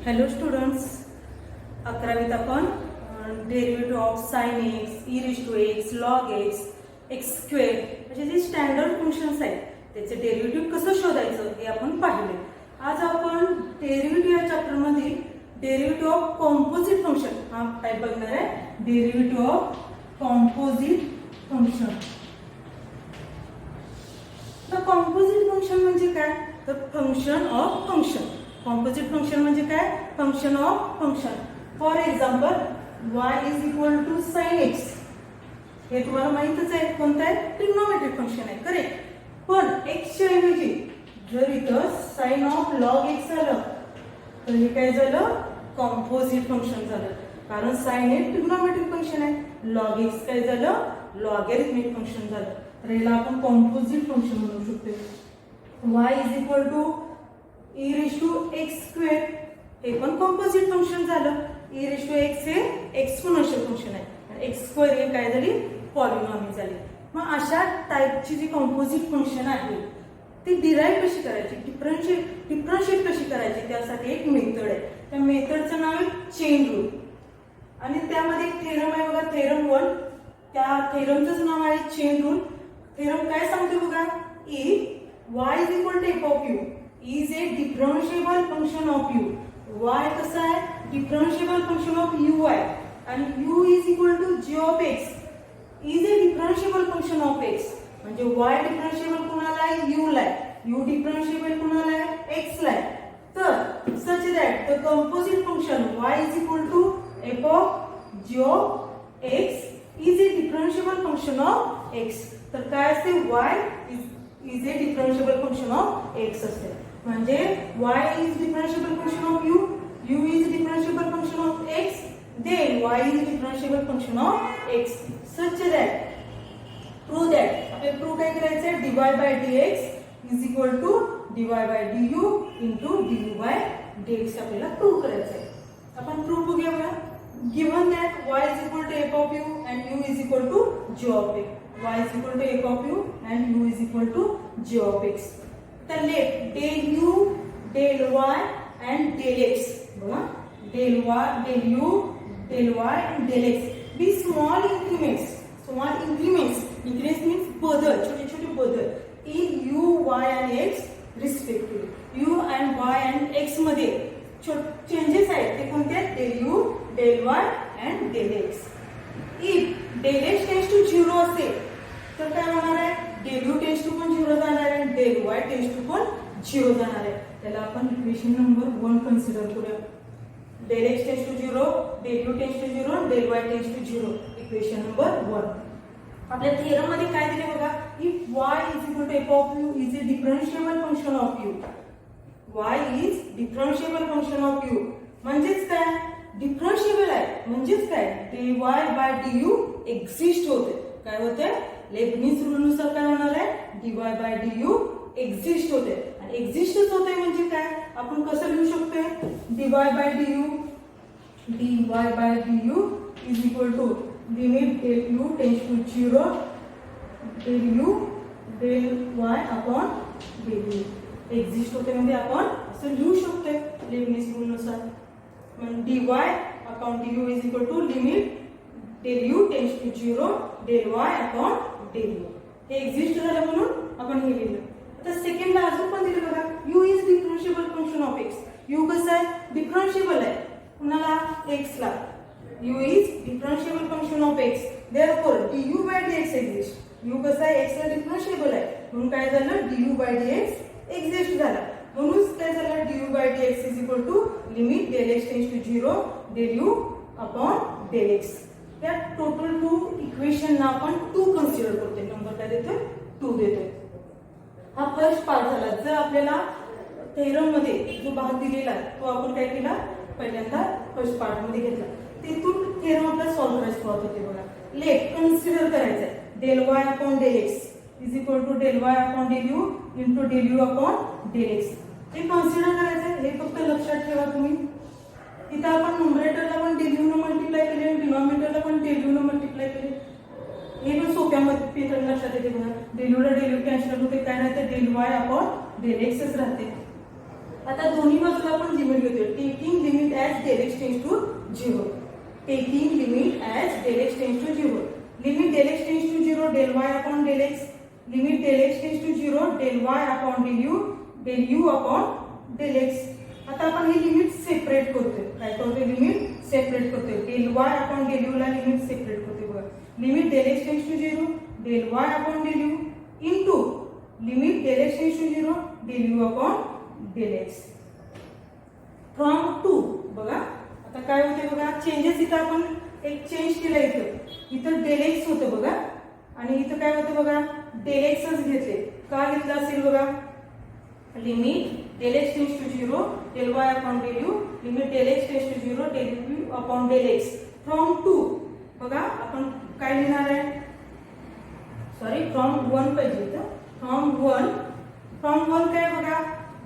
Hello students, 11वीत आपण derivative of sine x, e raise to x, log x, x square असे जे standard functions आहेत त्याचे डेरिव्हेटिव्ह कसं शोधायचं हे आपण पाहिले. आज आपण डेरिव्हेटिव्ह या चॅप्टरमध्ये डेरिव्हेटिव्ह ऑफ कॉम्पोजिट फंक्शन हा टाईप बघणार आहे. Derivative of composite function. तर कॉम्पोजिट फंक्शन म्हणजे काय? तर function of function. Composite function म्हणजे काय? Function of function. For example y is equal to sine x. हे तुम्हाला माहितच आहे कोणतं आहे? ट्रिग्नोमेट्रिक फंक्शन आहे, करेक्ट. पण एक्सच्या ऐवजी जर इथं साइन ऑफ लॉग एक्स झालं तर हे काय झालं? कॉम्पोजिट फंक्शन झालं. कारण साइन हे ट्रिग्नोमेट्रिक फंक्शन आहे, लॉग एक्स काय झालं? लॉगॅरिथमिक फंक्शन झालं. तर याला आपण कॉम्पोजिट फंक्शन म्हणू शकतो. y is equal to e raise to x square हे पण कॉम्पोजिट फंक्शन झालं. ई रेज टू एक्स हे एक्सपोनेन्शियल फंक्शन आहे, एक्स स्क्वेअर हे काय झाली? पॉलिनॉमियल झाली. मग अशा टाईपची जी कॉम्पोजिट फंक्शन आहे ती डिराईव्ह कशी करायची, डिफरन्शिएट कशी करायची, त्यासाठी एक मेथड आहे. त्या मेथडचं नाव आहे चेन रूल. आणि त्यामध्ये एक थेरम आहे बघा, थेरम 1. त्या थेरमचंच नाव आहे चेन रूल. थेरम काय सांगते बघा? If y is equal to f of u is a differentiable function of u. y कसा आहे? differentiable function of u आहे. आणि u is equal to g of x is a differentiable function of x. म्हणजे y differentiable कुणाला आहे? u ला आहे. u differentiable कुणाला आहे? x ला आहे. तर such that the composite function y is equal to f of g of x is a differentiable function of x. तर काय असते? y is a differentiable function of x असते. म्हणजे y is differentiable function of u, u is differentiable function of x, then y is differentiable function of x. Such that prove that आपल्याला prove काय करायचं आहे? dy by dx is equal to dy by du into du by dx आपल्याला prove करायचं आहे. आपण prove बघूया बघा. given that y is equal to f of u and u is equal to g of x, y is equal to f of u and u is equal to g of x. तर let del u, del y and del x बघा, del y, del u, del y and del x be small increments. Small increments, increments means बदल, छोटे छोटे बदल in u, y and x respectively. u and y and x मध्ये changes आहेत ते कोणते आहेत? del u, del y and del x. if del x tends to 0 असेल तर काय होणार आहे? del u tends to पण 0 जाणार आहे आणि del y tends to पण 0 जाणार आहे. त्याला आपण इक्वेशन नंबर 1 कन्सिडर करूया. del x tends to 0, del u tends to 0, del y tends to 0. Equation number 1. आपल्या थेरम मध्ये काय दिले बघा? if y is equal to f of u is a differentiable function of u. y is differentiable function of u म्हणजेच काय? डिफरन्शिएबल आहे म्हणजेच काय? dy by du एक्झिस्ट होते. काय होते? लेबनिझ रूल नुसार काय होणार आहे? dy by du एक्झिस्ट होते. आणि एक्झिस्टच होते म्हणजे काय? आपण कसं लिहू शकतो? dy by du is equal to limit del u tends to 0 del u del y upon del u. Exist होते म्हणजे आपण असं लिहू शकतो लेबनिझ रूल नुसार. dy upon du is equal to limit del u tends to 0 del y upon del u. हे exist झालं म्हणून आपण हे लिहिलं. आता सेकंडला अजून पण दिलं बघा, u is differentiable function of x. u कसं आहे? डिफरन्शिएबल आहे. कुणाला? x ला. u is differentiable function of x. therefore du by dx exist. u कसं आहे? x ला डिफरन्शिएबल आहे म्हणून काय झालं? du by dx एक्झिस्ट झाला. म्हणून काय झालं? du by dx is equal to limit del x tends to 0 del u upon del x. त्या टोटल 2 इक्वेशन ना आपण 2 कन्सिडर करतोय. नंबर काय देतोय? 2 देतोय. हा फर्स्ट पार्ट झाला. जर आपल्याला थेरम मध्ये जो भाग दिलेला तो आपण काय केला? पहिल्यांदा फर्स्ट पार्ट मध्ये घेतला. तिथून थेरम आपल्याला सॉल्व्ह करायचं सुरुवात होते बघा. लेट कन्सिडर करायचं del y upon del x is equal to del y upon del u into del u upon del x. हे कन्सिडर करायचं. हे फक्त लक्षात ठेवा तुम्ही. इथं आपण न्यूमरेटरला पण del u ने मल्टिप्लाय केले आणि डिनॉमिनेटरला पण del u ने मल्टिप्लाय केले. हे पण सोप्या मेथड लक्षात येते बघा. del u ला del u कॅन्सल होते, काय राहते? del y upon del x राहते. आता दोन्ही बाजूला आपण लिमिट घेतोय. Taking limit as del x tends to 0. Taking limit as del x tends to 0. Limit del x tends to 0 del y upon del x. Limit del x tends to 0 del y upon del u upon del x. आता आपण ही limit separate करतोय. काय करतोय? Limit separate करतोय. Del y upon del u ला limit separate करतोय बघा. Limit del x tends to 0 del y upon del u into limit del x tends to 0 del u upon del x from two. बघा आता काय होते बघा, changes इथं आपण एक चेंज केलं. इथं डेल एक्स होतं बघा आणि इथं काय होतं बघा, डेल एक्सच घेतले. का घेतलं असेल बघा, limit del x tends to 0 del y upon del u limit del x tends to 0 del u upon del x from two. बघा आपण काय लिहिणार आहे, सॉरी फ्रॉम 1 पाहिजे इथं. फ्रॉम 1 काय बघा,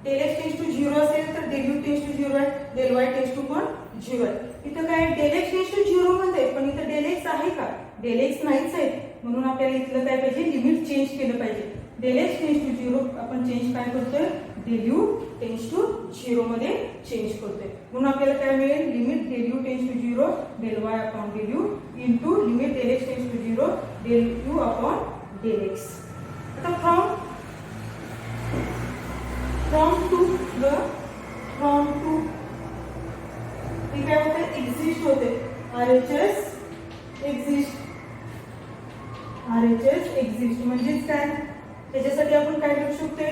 डेल एक्स टेन्स टू 0 असेल तर डेल यू टेन्स टू 0 आहे, डेल वाय टेन्स टू पण 0 आहे. इथं काय डेल एक्स टेन्स टू 0 म्हणते पण इथं डेल एक्स आहे का, डेल एक्स नाहीच आहे. म्हणून आपल्याला इथलं काय पाहिजे, लिमिट चेंज केलं पाहिजे. डेल एक्स टेन्स टू 0 आपण चेंज काय करतोय, डेल यू टेन्स टू 0 मध्ये चेंज करतोय. म्हणून आपल्याला काय मिळेल, limit del u tends to 0 del y upon del u into limit del x tends to 0 del u upon del x. आता फ्रॉम टू हे काय होते, एक्झिस्ट होते. RHS एक्झिस्ट म्हणजेच काय, त्याच्यासाठी आपण काय करू शकतो,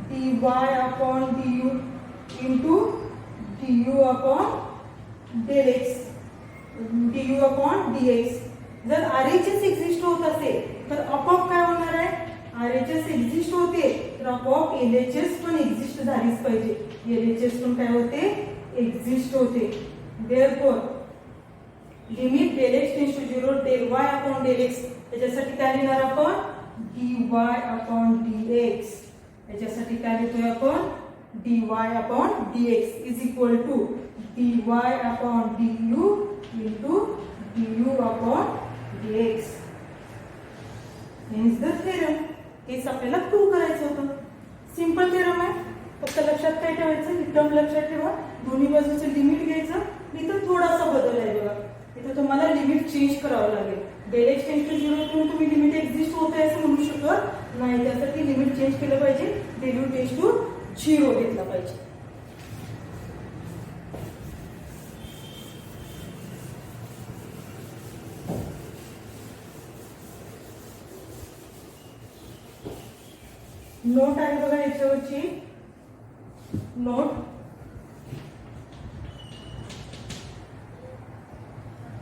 dy upon du into du upon del x du upon dx. जर RHS एक्झिस्ट होत असेल तर आपोआप काय होणार आहे, RHS एक्झिस्ट होते तर आपोआप LHS पण एक्झिस्ट झालीच पाहिजे. LHS पण काय होते, एक्झिस्ट होते. Therefore limit del x tends to 0 del y upon del x, त्याच्यासाठी काय लिहिणार आपण, dy अपॉन dx. याच्यासाठी काय लिहितोय आपण, dy upon dx is equal to dy upon du into du upon dx. हेच द थेरम. हेच आपल्याला प्रूव्ह करायचं होतं. सिंपल थेरम आहे. फक्त लक्षात काय ठेवायचं, ही टर्म लक्षात ठेवा. दोन्ही बाजूचं लिमिट घ्यायचं. इथं थोडासा बदल आहे बघा, इथं तुम्हाला लिमिट चेंज करावं लागेल. डेल एक्स टेन्स टू 0 करून तुम्ही लिमिट एक्झिस्ट होत आहे असं म्हणू शकत नाही. त्यासाठी लिमिट चेंज केलं पाहिजे, डेल यू टेन्स टू 0 घेतला पाहिजे. नोट आहे बघा याच्यावरची note.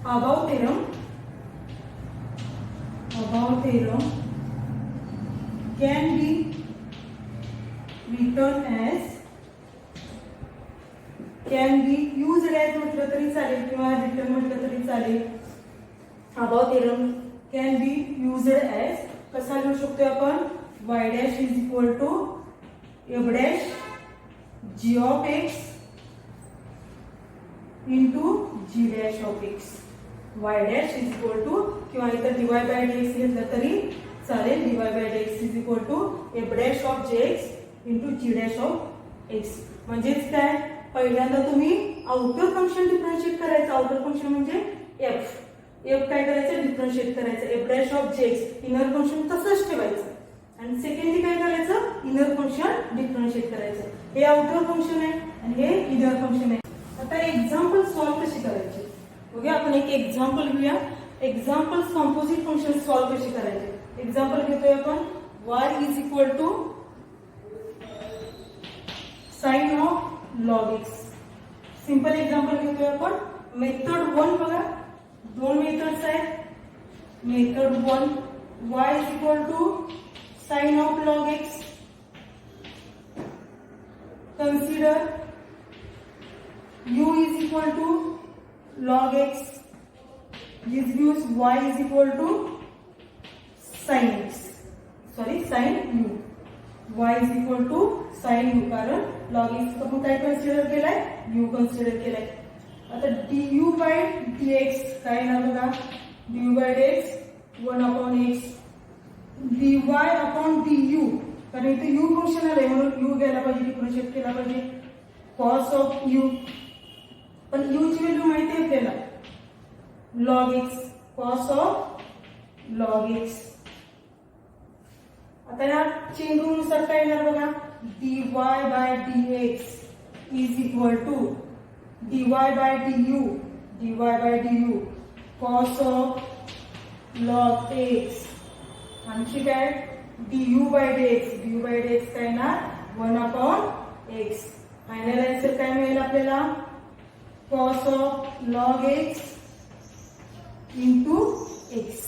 Above theorem can be written as, can be used as म्हटलं तरी चालेल किंवा written म्हटलं तरी चालेल. Above theorem can be used as कसा लिहू शकतो आपण, y dash is equal to f dash g of x into g dash of x. y dash is equal to किंवा इथं dy by dx घेतलं तरी चालेल. dy by dx is equal to f dash of jx into g dash of x. म्हणजेच काय, पहिल्यांदा तुम्ही outer function differentiate करायचं. आउटर फंक्शन म्हणजे f काय करायचं, डिफरन्शिएट करायचं. f dash of jx inner function तसंच ठेवायचं आणि सेकंडली काय करायचं, इनर फंक्शन डिफरन्शिएट करायचं. हे आउटर फंक्शन आहे आणि हे इनर फंक्शन आहे. आता एक्झाम्पल सॉल्व कशी करायची बघूया. आपण एक एक्झाम्पल घेऊया. एक्झाम्पल कॉम्पोजिट फंक्शन सॉल्व कशी करायचे. एक्झाम्पल घेतोय आपण, y is equal to sine of log x. Simple example घेतोय आपण. मेथड 1 बघा, दोन मेथड्स आहेत. Method 1 y is equal to sine of log x. Consider u is equal to log x. This gives y is equal to sin x. Sorry, sin u. y is equal to sin u कारण log x आपण काय consider केलाय, u consider केलाय. आता du by dx काय ना बघा, du by dx 1 upon x dy upon du कारण इथे u फंक्शन आलंय म्हणून u घ्यायला पाहिजे, डिफरन्शिएट केला पाहिजे. कॉस ऑफ यू, पण यू ची व्हॅल्यू माहिती आहे आपल्याला log x, cos of log x. आता या चेन रूल नुसार काय येणार बघा, dy by dx is equal to dy by du cos of log x, आणखी काय du बाय dx काय ना 1/x. फायनल आन्सर काय मिळेल आपल्याला, cos of log x into x.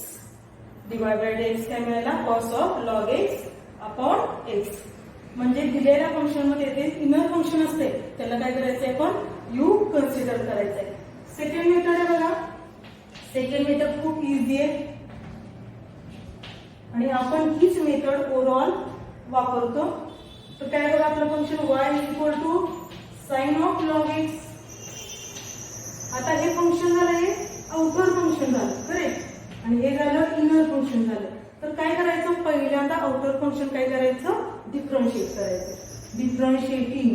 dy by dx काय मिळाला, cos of log x upon x. म्हणजे दिलेल्या फंक्शन मध्ये ते इनर फंक्शन असते, त्याला काय करायचंय आपण यू कन्सिडर करायचंय. सेकंड मेथड आहे बघा, सेकंड मेथड खूप इझी आहे आणि आपण हीच मेथड ओव्हरऑल वापरतो. तर काय बघा, आपलं function y is equal to sine of log x. आता हे फंक्शन झालं, हे आउटर फंक्शन झालं करेक्ट, आणि हे झालं इनर फंक्शन झालं. तर काय करायचं, पहिल्यांदा आउटर फंक्शन काय करायचं, डिफरन्शिएट करायचं. Differentiating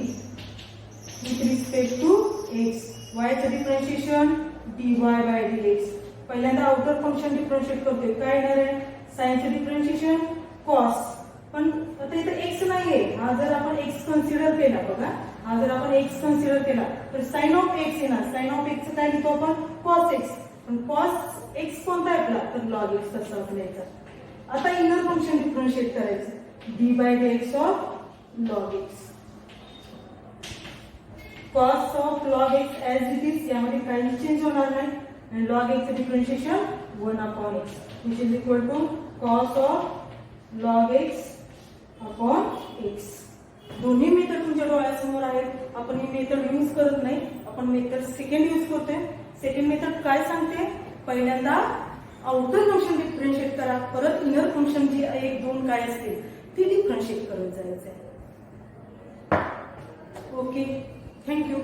with respect to x, y चं डिफरन्शिएशन dy बाय dx. पहिल्यांदा आउटर फंक्शन डिफरन्शिएट करतोय, काय येणार आहे, साइनचं डिफरन्शिएशन कॉस. पण आता इथे एक्स नाहीये, हा जर आपण एक्स कन्सिडर केला बघा, हा जर आपण एक्स कन्सिडर केला तर साइन ऑफ एक्स येणार. साइन ऑफ एक्स काय लिहितो आपण, कॉस एक्स. पण कॉस एक्स कोणता आहे आपला, तर लॉग एक्स तसा आपण यायचा. आता इनर फंक्शन डिफरन्शिएट करायचं, d by dx of log x. Cos of log x as it is, यामध्ये काही चेंज होणार नाही. आणि लॉग एक्सचं differentiation 1/x which is equal to cos of log x upon x. दोन्ही मेथड तुमच्या डोळ्यासमोर आहेत. आपण ही मेथड यूज करत नाही, आपण मेथड सेकंड यूज करतोय. सेकंड मेथड काय सांगते, पहिल्यांदा आउटर फंक्शन डिफरन्शिएट करा, परत इनर फंक्शन जी 1, 2 काय असते ती डिफरन्शिएट करत जायचं. Okay, thank you.